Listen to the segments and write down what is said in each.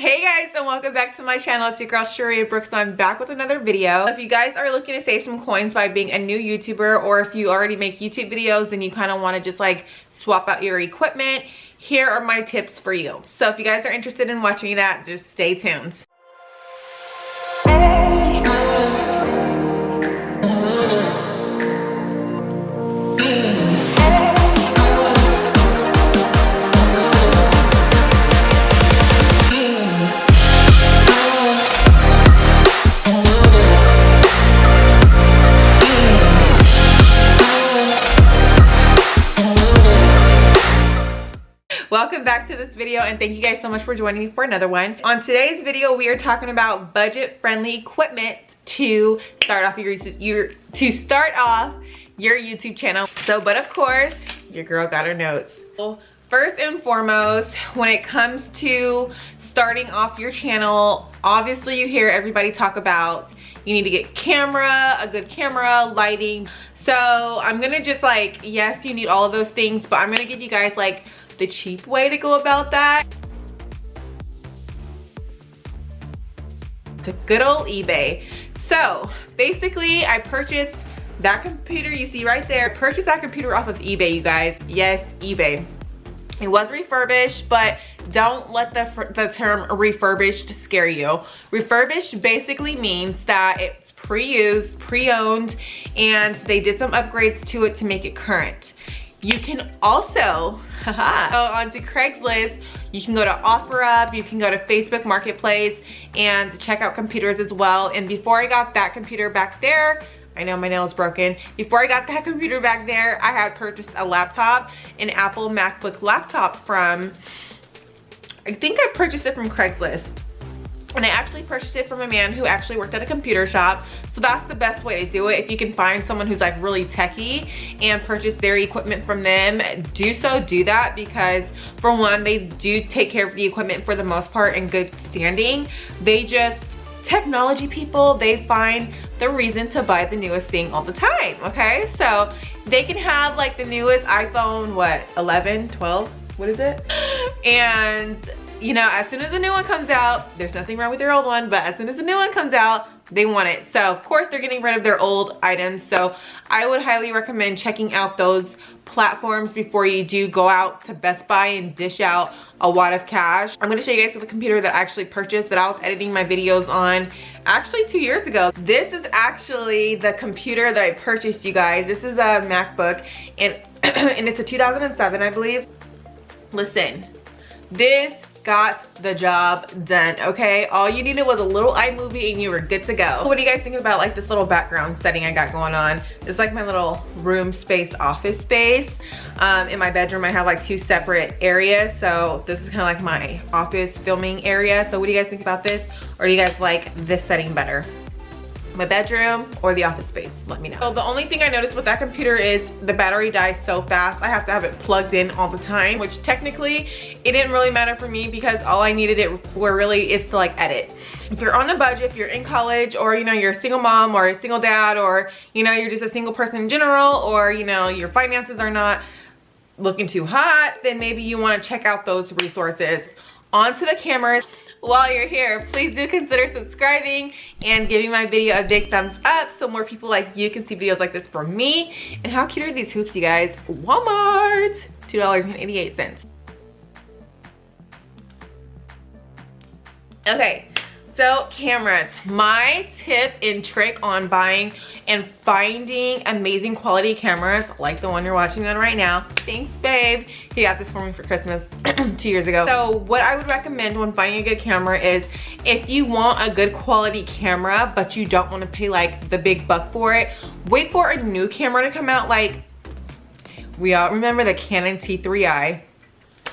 Hey guys, and welcome back to my channel. It's your girl Sharia Brooks, and I'm back with another video. If you guys are looking to save some coins by being a new YouTuber, or if you already make YouTube videos and you kind of want to just like swap out your equipment, here are my tips for you. So if you guys are interested in watching that, just stay tuned. Welcome back to this video, and thank you guys so much for joining me for another one. On today's video, we are talking about budget-friendly equipment to start off your YouTube channel. So, but of course, your girl got her notes. So, first and foremost, when it comes to starting off your channel, obviously you hear everybody talk about you need to get a good camera, lighting. So I'm gonna just like, yes, you need all of those things, but I'm gonna give you guys like the cheap way to go about that. The good old eBay. So basically I purchased that computer you see right there. Purchased that computer off of eBay, you guys. Yes, eBay. It was refurbished, but don't let the term refurbished scare you. Refurbished basically means that it's pre-used, pre-owned, and they did some upgrades to it to make it current. You can also go onto Craigslist, you can go to OfferUp, you can go to Facebook Marketplace and check out computers as well. And before I got that computer back there, I know my nail is broken. Before I got that computer back there, I had purchased a laptop, an Apple MacBook laptop from, I think I purchased it from Craigslist. And I actually purchased it from a man who actually worked at a computer shop. So that's the best way to do it. If you can find someone who's like really techie and purchase their equipment from them, do that, because for one, they do take care of the equipment for the most part in good standing. Technology people, they find the reason to buy the newest thing all the time, okay? So they can have like the newest iPhone, what, 11, 12, what is it? And you know, as soon as the new one comes out, there's nothing wrong with their old one, but as soon as the new one comes out, they want it. So of course they're getting rid of their old items. So I would highly recommend checking out those platforms before you do go out to Best Buy and dish out a wad of cash. I'm gonna show you guys the computer that I actually purchased that I was editing my videos on actually 2 years ago. This is actually the computer that I purchased, you guys. This is a MacBook, and and it's a 2007, I believe. Listen, this got the job done, okay? All you needed was a little iMovie and you were good to go. What do you guys think about like this little background setting I got going on? It's like my little room space, office space. In my bedroom, I have like 2 separate areas. So this is kind of like my office filming area. So what do you guys think about this? Or do you guys like this setting better? My bedroom or the office space? Let me know. So the only thing I noticed with that computer is the battery dies so fast. I have to have it plugged in all the time, which technically it didn't really matter for me because all I needed it for really is to like edit. If you're on a budget, if you're in college, or you know, you're a single mom or a single dad, or you know, you're just a single person in general, or you know, your finances are not looking too hot, then maybe you want to check out those resources. Onto the cameras. While you're here, please do consider subscribing and giving my video a big thumbs up so more people like you can see videos like this from me. And how cute are these hoops, you guys? Walmart, $2.88. Okay, so cameras. My tip and trick on buying and finding amazing quality cameras like the one you're watching on right now. Thanks, babe. He got this for me for Christmas 2 years ago. So what I would recommend when finding a good camera is if you want a good quality camera, but you don't want to pay like the big buck for it, wait for a new camera to come out. Like, we all remember the Canon T3i.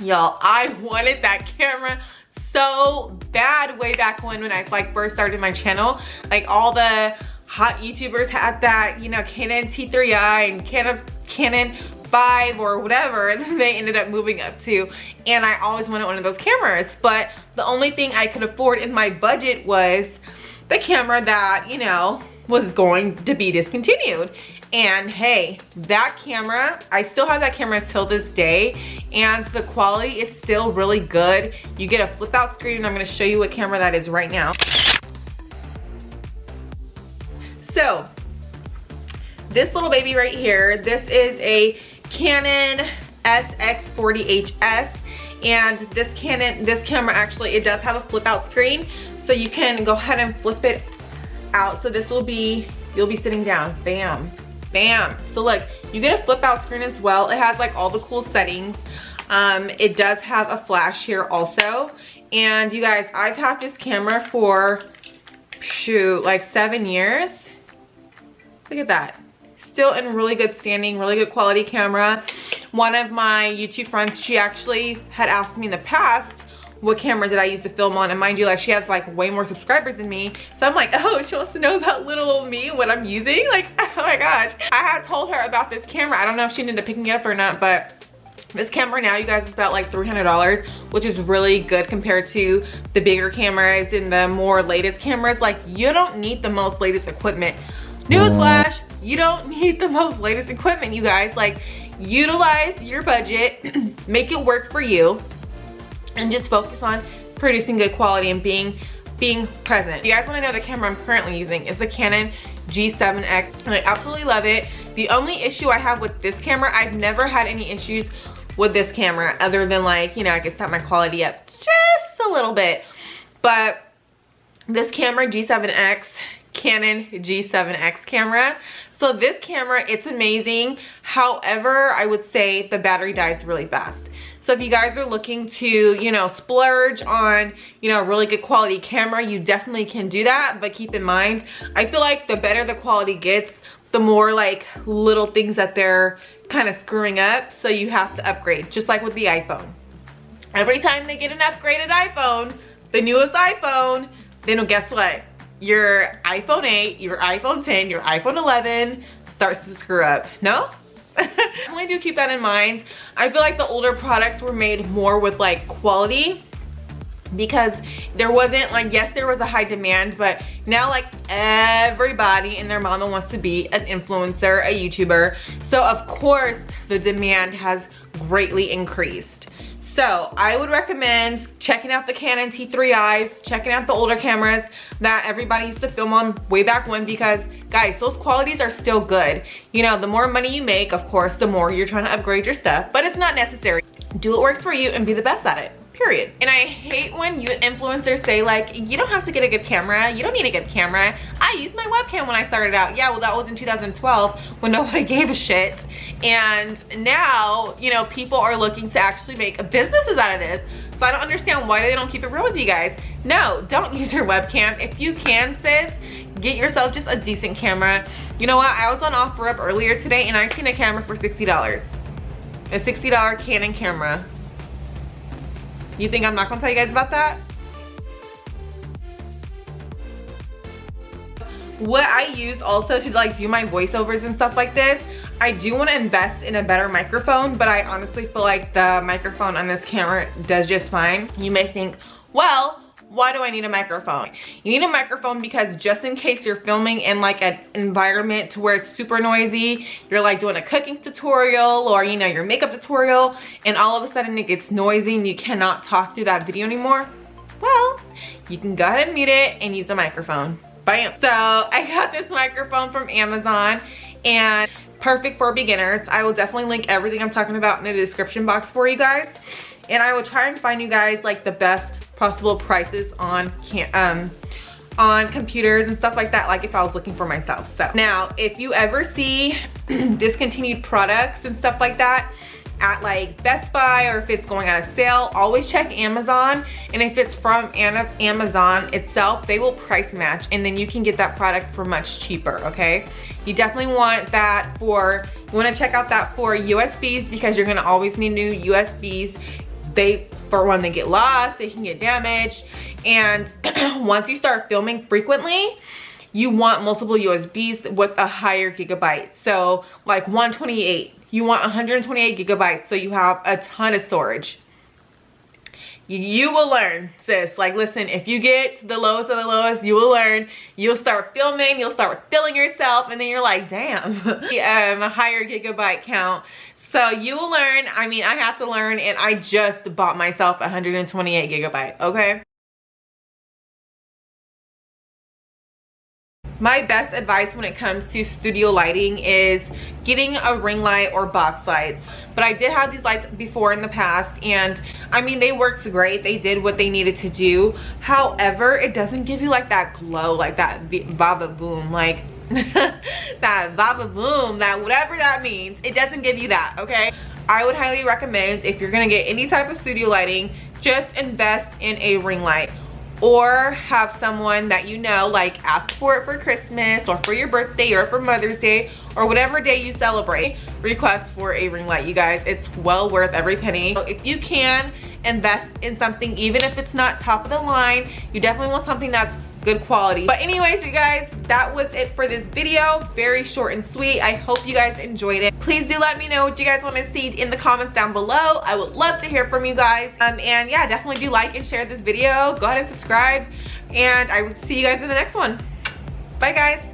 Y'all, I wanted that camera so bad way back when I like first started my channel. Like all the hot YouTubers had that, you know, Canon T3i and Canon 5 or whatever they ended up moving up to, and I always wanted one of those cameras, but the only thing I could afford in my budget was the camera that, you know, was going to be discontinued. And hey, that camera, I still have that camera till this day, and the quality is still really good. You get a flip out screen, and I'm gonna show you what camera that is right now. So, this little baby right here, this is a Canon SX40HS, and this camera actually, it does have a flip out screen, so you can go ahead and flip it out. So this will be, you'll be sitting down, bam, bam. So look, you get a flip out screen as well. It has like all the cool settings. It does have a flash here also. And you guys, I've had this camera for, shoot, like 7 years. Look at that. Still in really good standing, really good quality camera. One of my YouTube friends, she actually had asked me in the past, what camera did I use to film on? And mind you, like, she has like way more subscribers than me. So I'm like, oh, she wants to know about little old me, what I'm using. Like, oh my gosh. I had told her about this camera. I don't know if she ended up picking it up or not, but this camera now, you guys, is about like $300, which is really good compared to the bigger cameras and the more latest cameras. Like, you don't need the most latest equipment. Newsflash, you don't need the most latest equipment, you guys. Like, utilize your budget, make it work for you, and just focus on producing good quality and being present. If you guys want to know the camera I'm currently using, it's a Canon G7X, and I absolutely love it. The only issue I have with this camera, I've never had any issues with this camera other than, like, you know, I could set my quality up just a little bit. But this camera, G7X, Canon G7X camera. So this camera, it's amazing. However, I would say the battery dies really fast. So if you guys are looking to, you know, splurge on, you know, a really good quality camera, you definitely can do that. But keep in mind, I feel like the better the quality gets, the more like little things that they're kind of screwing up. So you have to upgrade, just like with the iPhone. Every time they get an upgraded iPhone, the newest iPhone, then guess what? Your iPhone 8, your iPhone 10, your iPhone 11 starts to screw up. No? Definitely do keep that in mind. I feel like the older products were made more with like quality, because there wasn't like, yes, there was a high demand, but now like everybody and their mama wants to be an influencer, a YouTuber. So of course the demand has greatly increased. So I would recommend checking out the Canon T3Is, checking out the older cameras that everybody used to film on way back when, because guys, those qualities are still good. You know, the more money you make, of course, the more you're trying to upgrade your stuff, but it's not necessary. Do what works for you and be the best at it. Period. And I hate when you influencers say like, you don't have to get a good camera, you don't need a good camera. I used my webcam when I started out. Yeah, well, that was in 2012 when nobody gave a shit. And now, you know, people are looking to actually make businesses out of this. So I don't understand why they don't keep it real with you guys. No, don't use your webcam. If you can, sis, get yourself just a decent camera. You know what? I was on OfferUp earlier today and I seen a camera for $60. A $60 Canon camera. You think I'm not gonna tell you guys about that? What I use also to like do my voiceovers and stuff like this, I do want to invest in a better microphone, but I honestly feel like the microphone on this camera does just fine. You may think, well, why do I need a microphone? You need a microphone because just in case you're filming in like an environment to where it's super noisy, you're like doing a cooking tutorial or, you know, your makeup tutorial, and all of a sudden it gets noisy and you cannot talk through that video anymore. Well, you can go ahead and mute it and use a microphone. Bam. So I got this microphone from Amazon, and perfect for beginners. I will definitely link everything I'm talking about in the description box for you guys. And I will try and find you guys like the best possible prices on computers and stuff like that, like if I was looking for myself. So now, if you ever see discontinued products and stuff like that at like Best Buy, or if it's going out of sale, always check Amazon. And if it's from Amazon itself, they will price match, and then you can get that product for much cheaper, okay? You definitely want that for, you wanna check out that for USBs, because you're gonna always need new USBs. For when they get lost, they can get damaged. And once you start filming frequently, you want multiple USBs with a higher gigabyte. So like 128, you want 128 gigabytes, so you have a ton of storage. You will learn, sis. Like, listen, if you get to the lowest of the lowest, you will learn. You'll start filming, you'll start feeling yourself, and then you're like, damn, a higher gigabyte count. So you will learn. I mean, I had to learn, and I just bought myself 128 gigabyte, okay? My best advice when it comes to studio lighting is getting a ring light or box lights. But I did have these lights before in the past, and I mean, they worked great. They did what they needed to do. However, it doesn't give you like that glow, like that vava boom, like that vava boom, that whatever that means. It doesn't give you that, okay? I would highly recommend, if you're gonna get any type of studio lighting, just invest in a ring light. Or have someone that you know, like, ask for it for Christmas or for your birthday or for Mother's Day or whatever day you celebrate. Request for a ring light, you guys. It's well worth every penny. So if you can invest in something, even if it's not top of the line, you definitely want something that's good quality. But anyways, you guys, that was it for this video. Very short and sweet. I hope you guys enjoyed it. Please do let me know what you guys want to see in the comments down below. I would love to hear from you guys. And yeah, definitely do like and share this video. Go ahead and subscribe, and I will see you guys in the next one. Bye, guys.